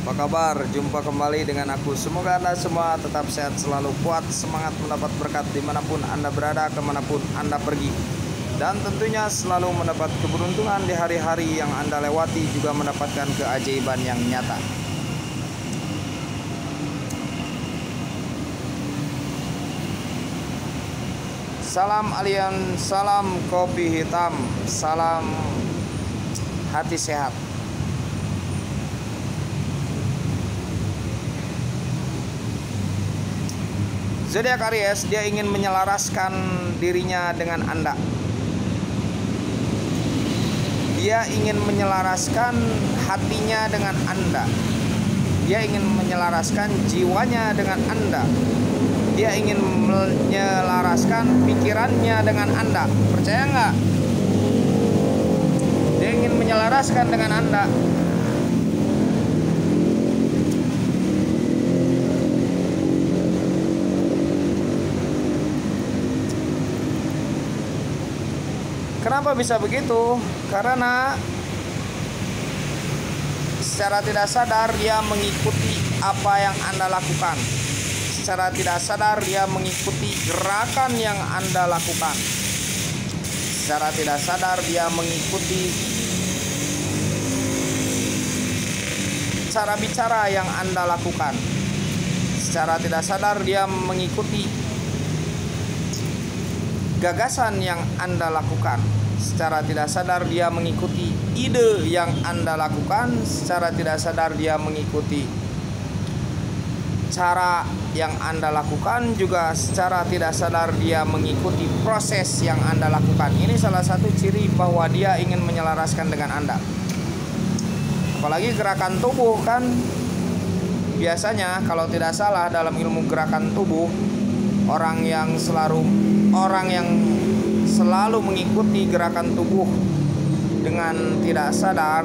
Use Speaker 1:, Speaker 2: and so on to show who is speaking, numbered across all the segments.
Speaker 1: Apa kabar? Jumpa kembali dengan aku. Semoga Anda semua tetap sehat, selalu kuat, semangat mendapat berkat dimanapun Anda berada, kemanapun Anda pergi. Dan tentunya selalu mendapat keberuntungan di hari-hari yang Anda lewati, juga mendapatkan keajaiban yang nyata. Salam alien, salam kopi hitam, salam hati sehat. Zodiak Aries, dia ingin menyelaraskan dirinya dengan Anda. Dia ingin menyelaraskan hatinya dengan Anda. Dia ingin menyelaraskan jiwanya dengan Anda. Dia ingin menyelaraskan pikirannya dengan Anda. Percaya nggak? Dia ingin menyelaraskan dengan Anda. Kenapa bisa begitu? Karena secara tidak sadar dia mengikuti apa yang Anda lakukan. Secara tidak sadar dia mengikuti gerakan yang Anda lakukan. Secara tidak sadar dia mengikuti cara bicara yang Anda lakukan. Secara tidak sadar dia mengikuti gagasan yang Anda lakukan. Secara tidak sadar dia mengikuti ide yang Anda lakukan. Secara tidak sadar dia mengikuti cara yang Anda lakukan. Juga secara tidak sadar dia mengikuti proses yang Anda lakukan. Ini salah satu ciri bahwa dia ingin menyelaraskan dengan Anda. Apalagi gerakan tubuh kan. Biasanya kalau tidak salah dalam ilmu gerakan tubuh, orang yang selalu mengikuti gerakan tubuh dengan tidak sadar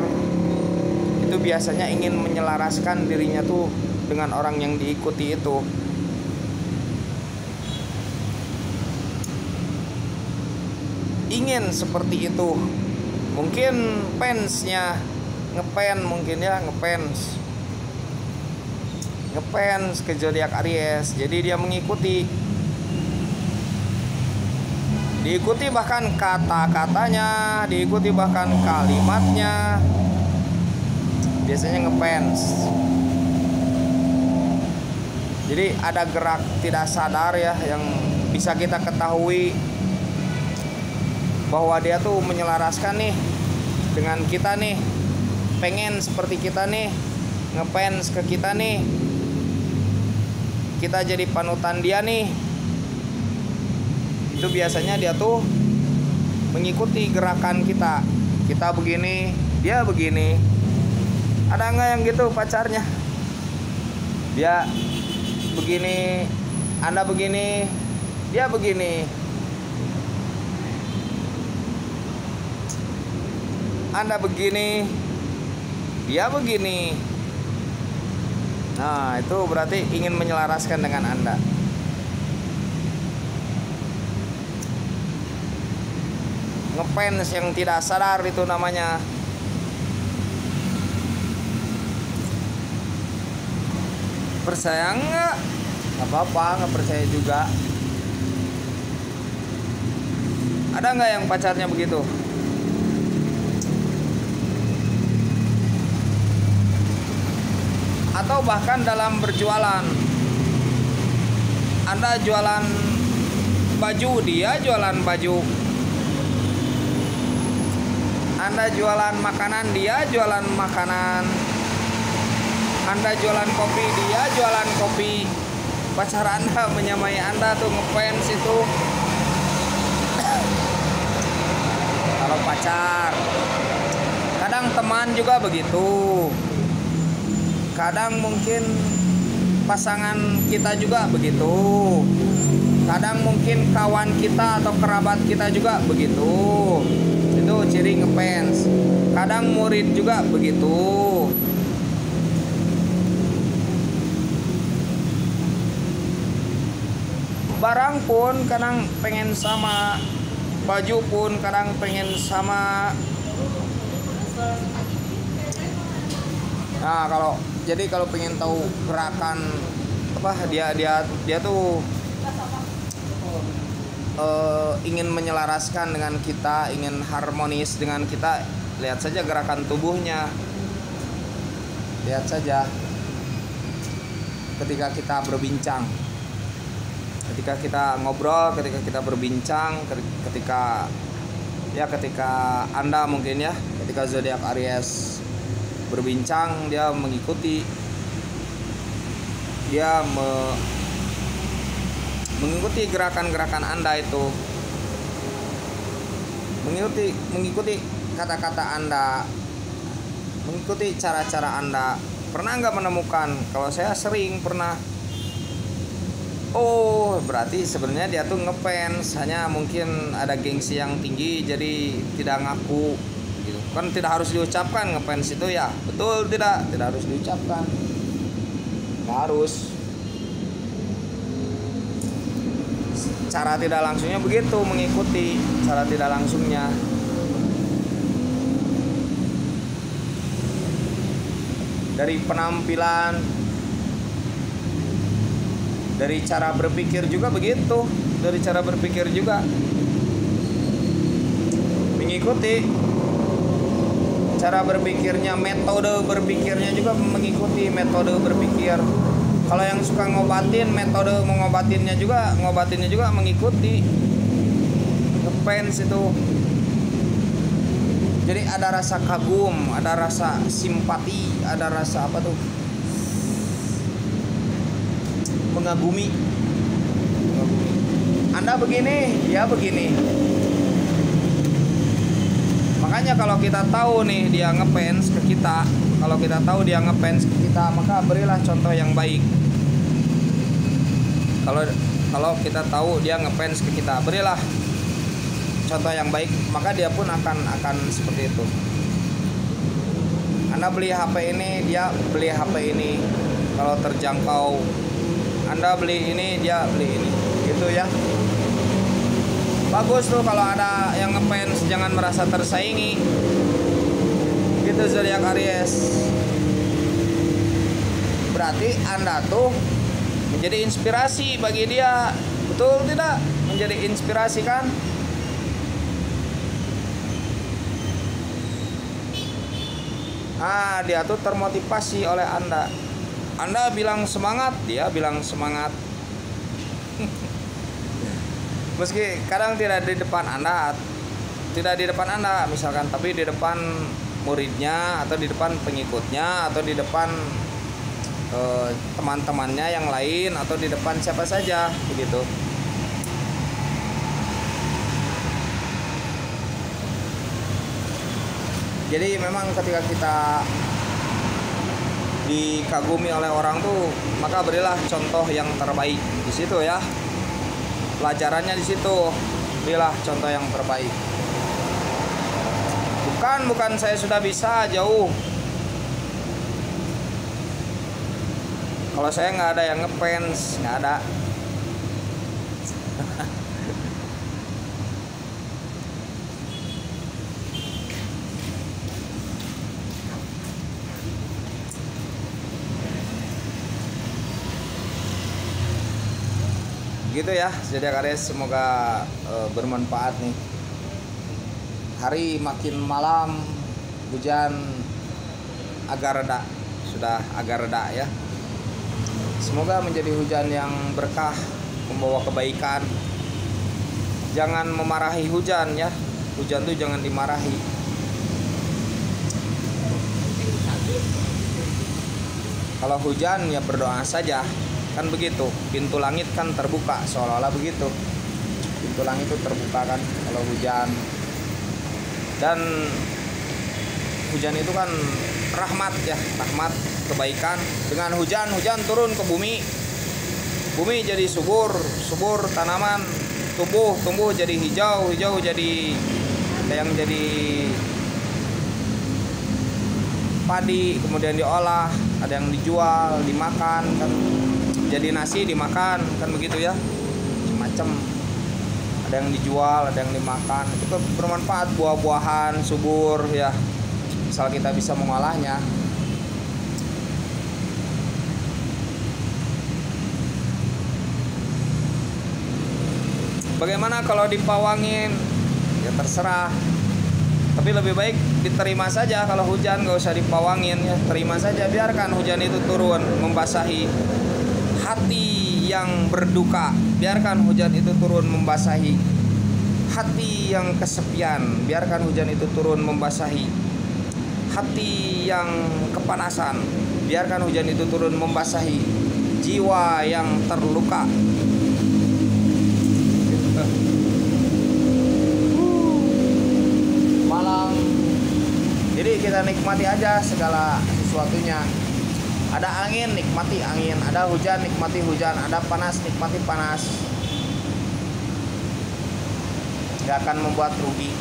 Speaker 1: itu biasanya ingin menyelaraskan dirinya tuh dengan orang yang diikuti itu. Ingin seperti itu. Mungkin fansnya ngefans, mungkin ya ngefans ke zodiak Aries. Jadi dia mengikuti bahkan kata-katanya, diikuti bahkan kalimatnya. Biasanya ngefans. Jadi ada gerak tidak sadar ya yang bisa kita ketahui bahwa dia tuh menyelaraskan nih dengan kita nih, pengen seperti kita nih, ngefans ke kita nih, kita jadi panutan dia nih. Itu biasanya dia tuh mengikuti gerakan kita. Kita begini, dia begini. Ada nggak yang gitu pacarnya? Dia begini, Anda begini, dia begini. Anda begini, dia begini. Nah, itu berarti ingin menyelaraskan dengan Anda. Ngefans yang tidak sadar itu namanya. Percaya nggak? Nggak apa-apa, nggak percaya juga. Ada nggak yang pacarnya begitu? Atau bahkan dalam berjualan, Anda jualan baju, dia jualan baju. Anda jualan makanan, dia jualan makanan. Anda jualan kopi, dia jualan kopi. Pacar Anda menyamai Anda tuh ngefans itu. Kalau pacar. Kadang teman juga begitu. Kadang mungkin pasangan kita juga begitu. Kadang mungkin kawan kita atau kerabat kita juga begitu. Itu ciri ngefans. Kadang murid juga begitu. Barang pun kadang pengen sama, baju pun kadang pengen sama. Nah, kalau pengen tahu gerakan apa dia tuh ingin menyelaraskan dengan kita, ingin harmonis dengan kita, lihat saja gerakan tubuhnya. Lihat saja ketika kita berbincang, ketika kita ngobrol, ketika kita berbincang, ketika Anda mungkin ya, ketika zodiak Aries berbincang, dia mengikuti, mengikuti gerakan-gerakan Anda itu, mengikuti kata-kata Anda, mengikuti cara-cara Anda. Pernah nggak menemukan? Kalau saya sering pernah. Oh, berarti sebenarnya dia tuh ngefans, hanya mungkin ada gengsi yang tinggi jadi tidak ngaku gitu. Kan tidak harus diucapkan ngefans itu ya. Betul, tidak harus diucapkan. Nggak harus. Cara tidak langsungnya begitu, mengikuti cara tidak langsungnya. Dari penampilan, dari cara berpikir juga begitu, dari cara berpikir juga mengikuti cara berpikirnya, metode berpikirnya juga mengikuti metode berpikir. Kalau yang suka ngobatin, metode ngobatinnya juga mengikuti. Ngefans itu. Jadi ada rasa kagum, ada rasa simpati, ada rasa apa tuh? Mengagumi. Anda begini, dia begini. Makanya kalau kita tahu nih dia ngefans ke kita, maka berilah contoh yang baik. Kalau kita tahu dia ngefans ke kita, berilah contoh yang baik, maka dia pun akan seperti itu. Anda beli HP ini, dia beli HP ini. Kalau terjangkau, Anda beli ini, dia beli ini, gitu ya. Bagus tuh kalau ada yang ngefans, jangan merasa tersaingi. Gitu zodiak Aries. Berarti Anda tuh menjadi inspirasi bagi dia, betul tidak? Menjadi inspirasi kan? Ah, dia tuh termotivasi oleh Anda. Anda bilang semangat, dia bilang semangat. Meski kadang tidak di depan Anda, misalkan, tapi di depan muridnya atau di depan pengikutnya atau di depan teman-temannya yang lain atau di depan siapa saja begitu. Jadi memang ketika kita dikagumi oleh orang tuh, maka berilah contoh yang terbaik di situ ya. Pelajarannya di situ, berilah contoh yang terbaik. Bukan saya sudah bisa jauh. Kalau saya nggak ada yang ngefans, nggak ada. Gitu ya zodiak Aries, semoga bermanfaat nih. Hari makin malam, hujan agak reda, sudah agak reda ya. Semoga menjadi hujan yang berkah, membawa kebaikan. Jangan memarahi hujan ya. Hujan tuh jangan dimarahi. Kalau hujan ya berdoa saja. Kan begitu, pintu langit kan terbuka, seolah-olah begitu. Pintu langit itu terbuka kan kalau hujan. Dan hujan itu kan rahmat ya, rahmat, kebaikan. Dengan hujan turun ke bumi. Bumi jadi subur tanaman tumbuh jadi hijau jadi ada yang jadi padi, kemudian diolah, ada yang dijual, dimakan kan. Jadi nasi dimakan kan begitu ya, macam ada yang dijual, ada yang dimakan. Itu bermanfaat, buah-buahan subur ya, asal kita bisa mengolahnya. Bagaimana kalau dipawangin? Ya terserah. Tapi lebih baik diterima saja. Kalau hujan gak usah dipawangin ya, terima saja, biarkan hujan itu turun membasahi hati yang berduka. Biarkan hujan itu turun membasahi hati yang kesepian. Biarkan hujan itu turun membasahi hati yang kepanasan. Biarkan hujan itu turun membasahi jiwa yang terluka. Malam. Jadi kita nikmati aja segala sesuatunya. Ada angin, nikmati angin. Ada hujan, nikmati hujan. Ada panas, nikmati panas. Gak akan membuat rugi.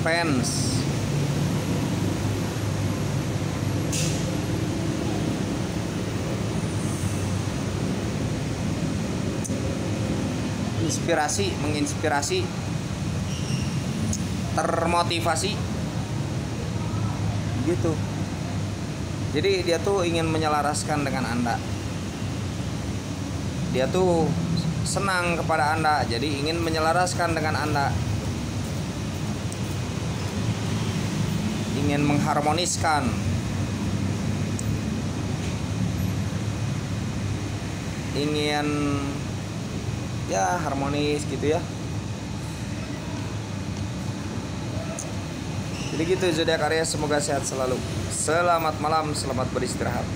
Speaker 1: Fans. Inspirasi, menginspirasi, termotivasi gitu. Jadi dia tuh ingin menyelaraskan dengan Anda. Dia tuh senang kepada Anda, jadi ingin menyelaraskan dengan Anda. Ingin mengharmoniskan. Ingin ya harmonis gitu ya. Jadi gitu zodiak Aries, semoga sehat selalu. Selamat malam, selamat beristirahat.